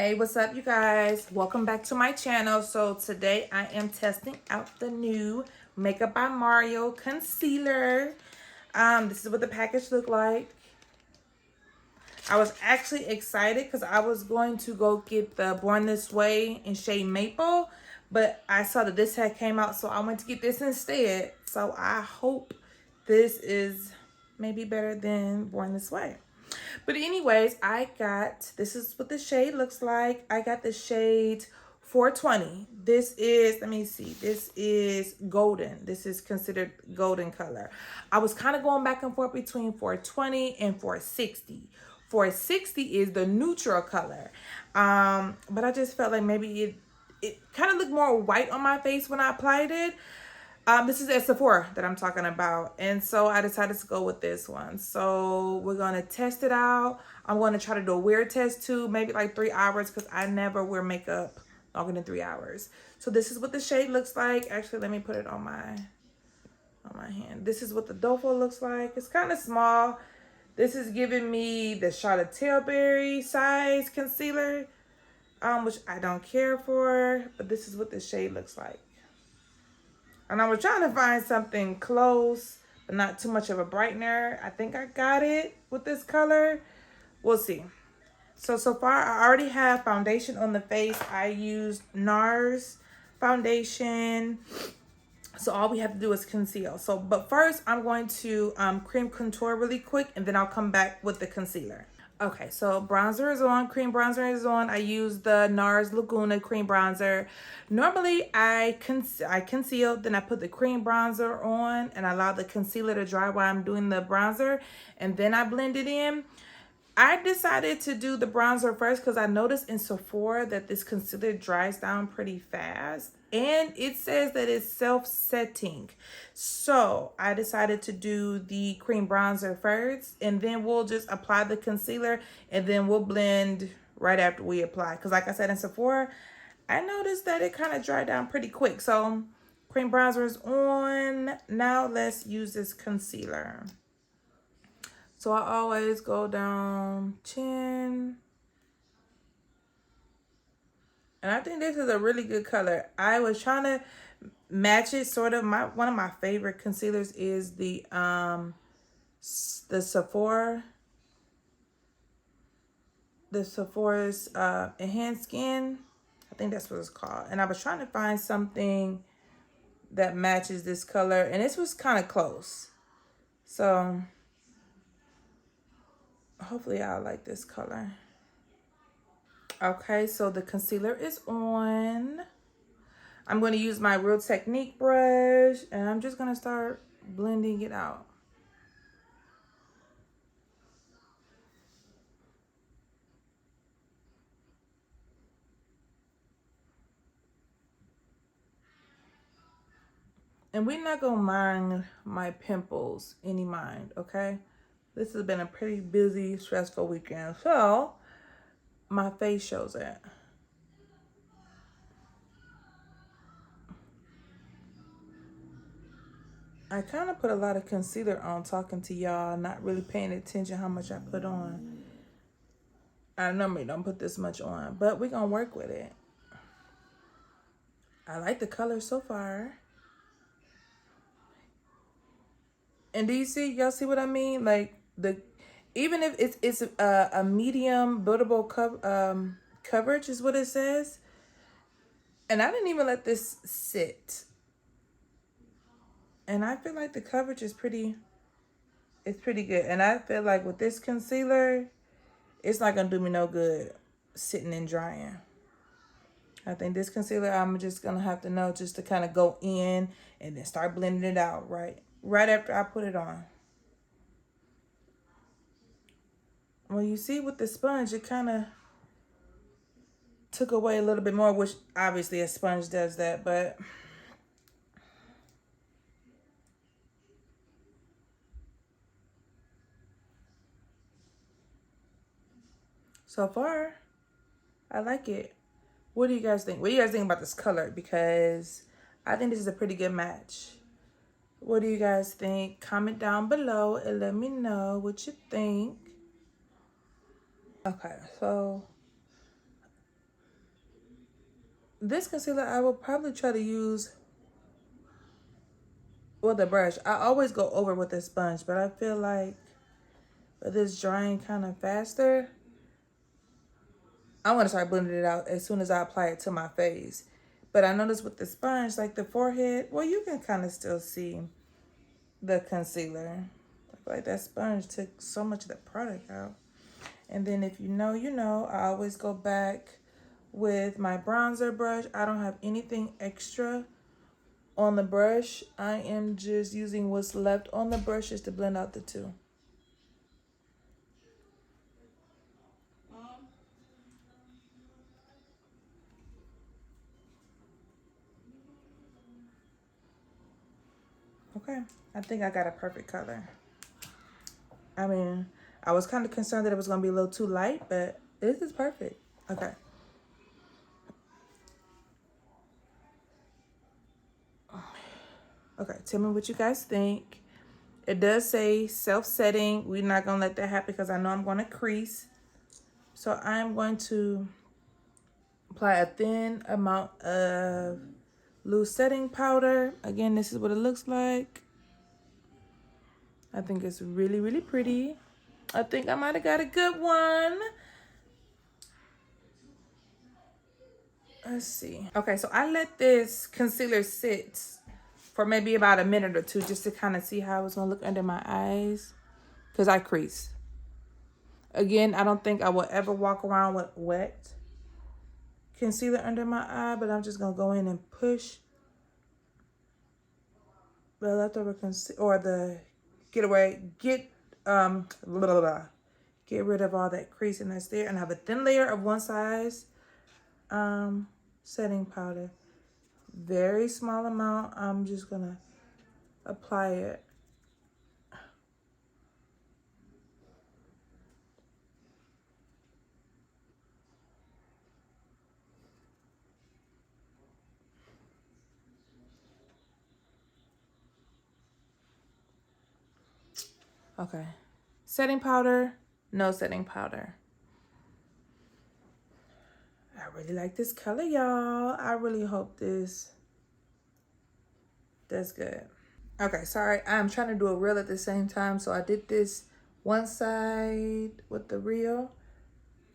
Hey, what's up, you guys? Welcome back to my channel. So today I am testing out the new Makeup by Mario concealer. This is what the package looked like. I was actually excited because I was going to go get the Born This Way in shade Maple, but I saw that this had came out, so I went to get this instead. So I hope this is maybe better than Born This Way. But anyways, this is what the shade looks like. I got the shade 420. This is, let me see, this is golden. This is considered golden color. I was kind of going back and forth between 420 and 460. 460 is the neutral color. But I just felt like maybe it kind of looked more white on my face when I applied it. This is at Sephora that I'm talking about. And so I decided to go with this one. So we're going to test it out. I'm going to try to do a wear test too, maybe like 3 hours because I never wear makeup longer than 3 hours. So this is what the shade looks like. Actually, let me put it on my hand. This is what the doe foot looks like. It's kind of small. This is giving me the Charlotte Tilbury size concealer, which I don't care for. But this is what the shade looks like. And I was trying to find something close, but not too much of a brightener. I think I got it with this color. We'll see. So far, I already have foundation on the face. I used NARS foundation. So all we have to do is conceal. But first, I'm going to cream contour really quick, and then I'll come back with the concealer. Okay, so bronzer is on, cream bronzer is on. I use the NARS Laguna cream bronzer. Normally, I conceal, then I put the cream bronzer on and I allow the concealer to dry while I'm doing the bronzer, and then I blend it in. I decided to do the bronzer first because I noticed in Sephora that this concealer dries down pretty fast. And it says that it's self-setting. So I decided to do the cream bronzer first. And then we'll just apply the concealer. And then we'll blend right after we apply. Because like I said in Sephora, I noticed that it kind of dried down pretty quick. So cream bronzer is on. Now let's use this concealer. So I always go down chin. And I think this is a really good color. I was trying to match it sort of. One of my favorite concealers is the Sephora. The Sephora's Enhanced Skin. I think that's what it's called. And I was trying to find something that matches this color. And this was kind of close. So hopefully I'll like this color. Okay, so the concealer is on. I'm going to use my Real Technique brush, and I'm just going to start blending it out. And we're not going to mind my pimples any mind, okay? This has been a pretty busy, stressful weekend, so my face shows it. I kind of put a lot of concealer on talking to y'all, not really paying attention how much I put on. I normally don't put this much on, but we're going to work with it. I like the color so far. And do you see, y'all see what I mean? Like even if it's a medium buildable coverage is what it says. And I didn't even let this sit. And I feel like the coverage is pretty good. And I feel like with this concealer, it's not going to do me no good sitting and drying. I think this concealer, I'm just going to have to know just to kind of go in and then start blending it out right after I put it on. Well, you see with the sponge, it kind of took away a little bit more, which obviously a sponge does that, but so far, I like it. What do you guys think? What do you guys think about this color? Because I think this is a pretty good match. What do you guys think? Comment down below and let me know what you think. Okay, so this concealer I will probably try to use with a brush. I always go over with a sponge, but I feel like with this drying kind of faster, I'm going to start blending it out as soon as I apply it to my face. But I noticed with the sponge, like the forehead, well, you can kind of still see the concealer. I feel like that sponge took so much of the product out. And then if you know, you know, I always go back with my bronzer brush. I don't have anything extra on the brush. I am just using what's left on the brush just to blend out the two. Okay, I think I got a perfect color. I mean, I was kind of concerned that it was going to be a little too light, but this is perfect. Okay. Okay, tell me what you guys think. It does say self-setting. We're not going to let that happen because I know I'm going to crease. So I'm going to apply a thin amount of loose setting powder. Again, this is what it looks like. I think it's really, really pretty. I think I might have got a good one. Let's see. Okay, so I let this concealer sit for maybe about a minute or two just to kind of see how it's going to look under my eyes because I crease. Again, I don't think I will ever walk around with wet concealer under my eye, but I'm just going to go in and push the leftover concealer or the get rid of all that creasing that's there, and have a thin layer of one size setting powder. Very small amount. I'm just gonna apply it. Okay. Setting powder, no setting powder. I really like this color, y'all. I really hope this does good. Okay, sorry. I'm trying to do a reel at the same time. So I did this one side with the reel.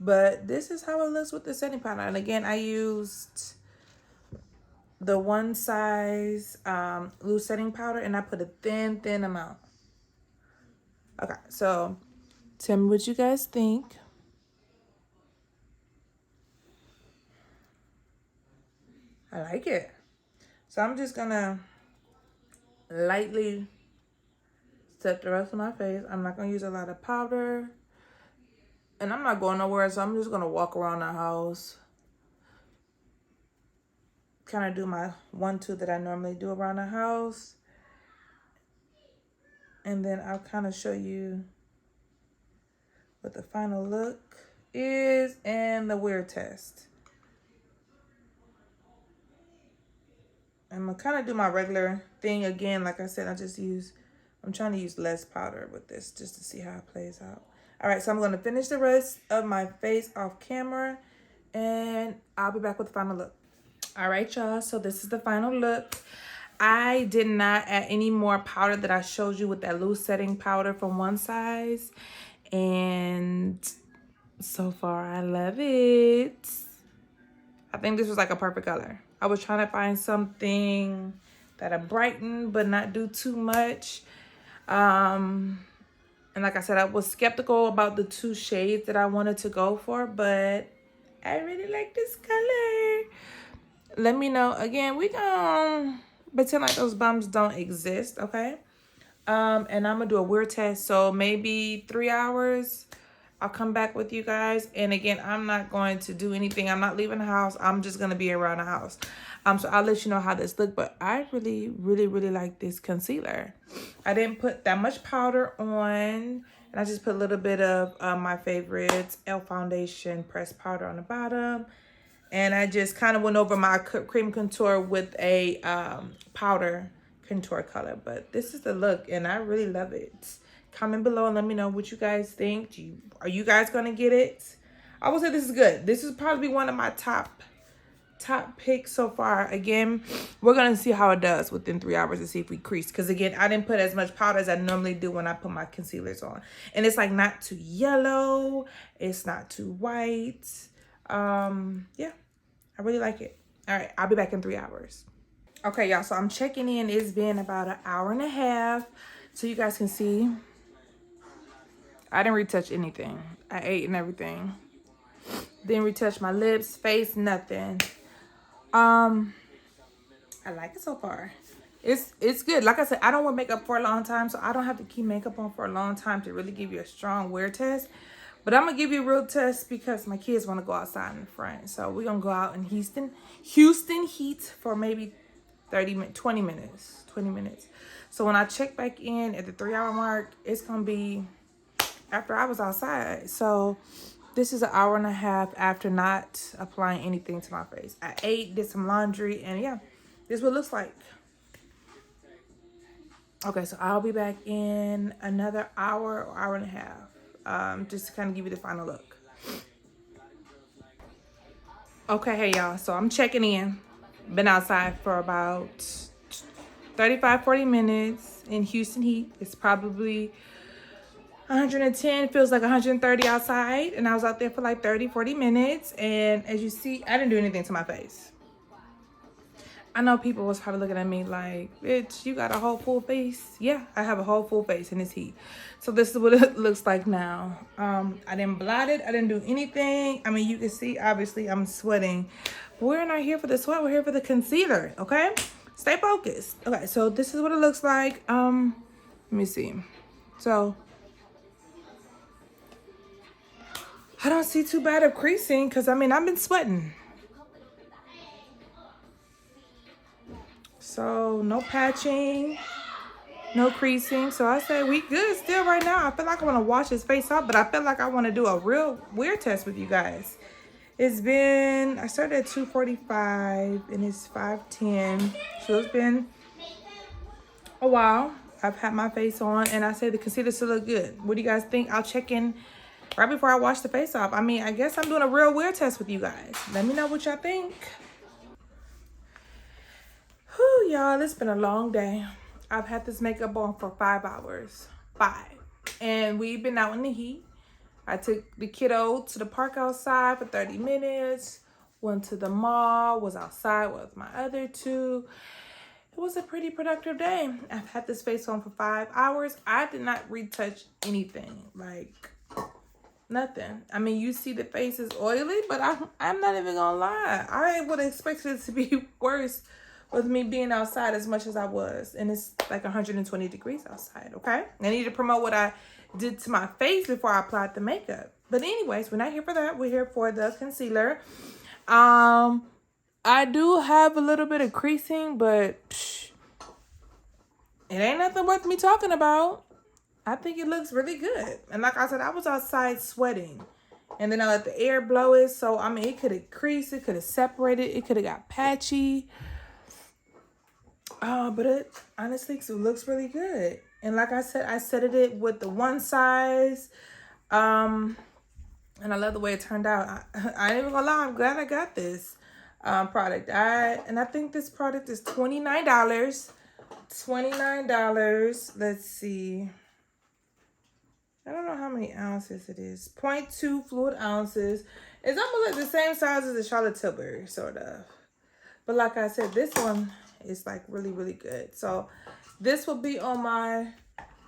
But this is how it looks with the setting powder. And again, I used the one size loose setting powder. And I put a thin amount. Okay, so tell me what you guys think. I like it. So I'm just gonna lightly set the rest of my face. I'm not gonna use a lot of powder. And I'm not going nowhere, so I'm just gonna walk around the house. Kind of do my 1-2 that I normally do around the house. And then I'll kind of show you what the final look is and the wear test. I'm gonna kind of do my regular thing again. Like I said, I'm trying to use less powder with this just to see how it plays out. All right, so I'm gonna finish the rest of my face off camera and I'll be back with the final look. All right, y'all, so this is the final look. I did not add any more powder that I showed you with that loose setting powder from one size. And so far, I love it. I think this was like a perfect color. I was trying to find something that'll brighten but not do too much. And like I said, I was skeptical about the 2 shades that I wanted to go for, but I really like this color. Let me know. Again, we gonna pretend like those bumps don't exist, okay? And I'm gonna do a wear test, so maybe 3 hours. I'll come back with you guys. And again, I'm not going to do anything. I'm not leaving the house. I'm just going to be around the house. So I'll let you know how this looks. But I really, really, really like this concealer. I didn't put that much powder on. And I just put a little bit of my favorite e.l.f. foundation pressed powder on the bottom. And I just kind of went over my cream contour with a powder contour color. But this is the look. And I really love it. Comment below and let me know what you guys think. Are you guys gonna get it? I would say this is good. This is probably one of my top top pick so far. Again, we're gonna see how it does within 3 hours to see if we crease, because again, I didn't put as much powder as I normally do when I put my concealers on, and it's like not too yellow, it's not too white. Yeah, I really like it. All right, I'll be back in 3 hours. Okay, y'all, so I'm checking in. It's been about an hour and a half, so you guys can see I didn't retouch anything. I ate and everything. Didn't retouch my lips, face, nothing. I like it so far. It's good. Like I said, I don't wear makeup for a long time, so I don't have to keep makeup on for a long time to really give you a strong wear test. But I'm gonna give you a real test because my kids want to go outside in the front. So we're gonna go out in Houston heat for maybe 20 minutes. So when I check back in at the 3 hour mark, it's gonna be after I was outside. So this is an hour and a half after not applying anything to my face. I ate, did some laundry, and yeah, this is what it looks like. Okay, so I'll be back in another hour or hour and a half, just to kind of give you the final look. Okay, hey y'all, so I'm checking in. Been outside for about 35-40 minutes in Houston heat. It's probably 110, feels like 130 outside, and I was out there for like 30-40 minutes, and as you see, I didn't do anything to my face. I know people was probably looking at me like, bitch, you got a whole full face. Yeah, I have a whole full face in this heat. So this is what it looks like now. I didn't blot it. I didn't do anything. I mean, you can see, obviously, I'm sweating. We're not here for the sweat. We're here for the concealer, okay? Stay focused. Okay, so this is what it looks like. Let me see. So I don't see too bad of creasing because, I mean, I've been sweating. So no patching, no creasing. So I say we good still right now. I feel like I want to wash his face off, but I feel like I want to do a real wear test with you guys. It's been, I started at 2:45 and it's 5:10. So it's been a while. I've had my face on and I say the concealer still look good. What do you guys think? I'll check in right before I wash the face off. I mean, I guess I'm doing a real wear test with you guys. Let me know what y'all think. Whew, y'all, it's been a long day. I've had this makeup on for 5 hours. 5. And we've been out in the heat. I took the kiddo to the park outside for 30 minutes. Went to the mall, was outside with my other two. It was a pretty productive day. I've had this face on for 5 hours. I did not retouch anything. Like, nothing. I mean, you see the face is oily, but I'm not even gonna lie. I would have expected it to be worse with me being outside as much as I was. And it's like 120 degrees outside, okay? I need to promote what I did to my face before I applied the makeup. But anyways, we're not here for that. We're here for the concealer. I do have a little bit of creasing, but it ain't nothing worth me talking about. I think it looks really good. And like I said, I was outside sweating. And then I let the air blow it. So, I mean, it could have creased. It could have separated. It could have got patchy. But it honestly looks really good. And like I said, I set it with the one size. And I love the way it turned out. I ain't even gonna lie, I'm glad I got this product. I think this product is $29. $29. Let's see. I don't know how many ounces it is. 0.2 fluid ounces. It's almost like the same size as the Charlotte Tilbury, sort of. But like I said, this one is like really, really good. So this will be on my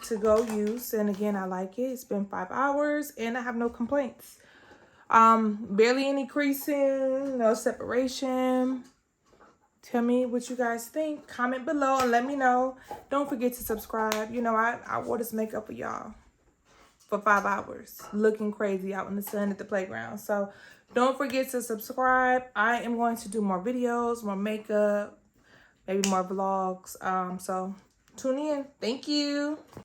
to-go use. And again, I like it. It's been 5 hours and I have no complaints. Barely any creasing, no separation. Tell me what you guys think. Comment below and let me know. Don't forget to subscribe. You know, I wore this makeup for y'all for 5 hours. Looking crazy out in the sun at the playground. So don't forget to subscribe. I am going to do more videos, more makeup, maybe more vlogs. So tune in. Thank you.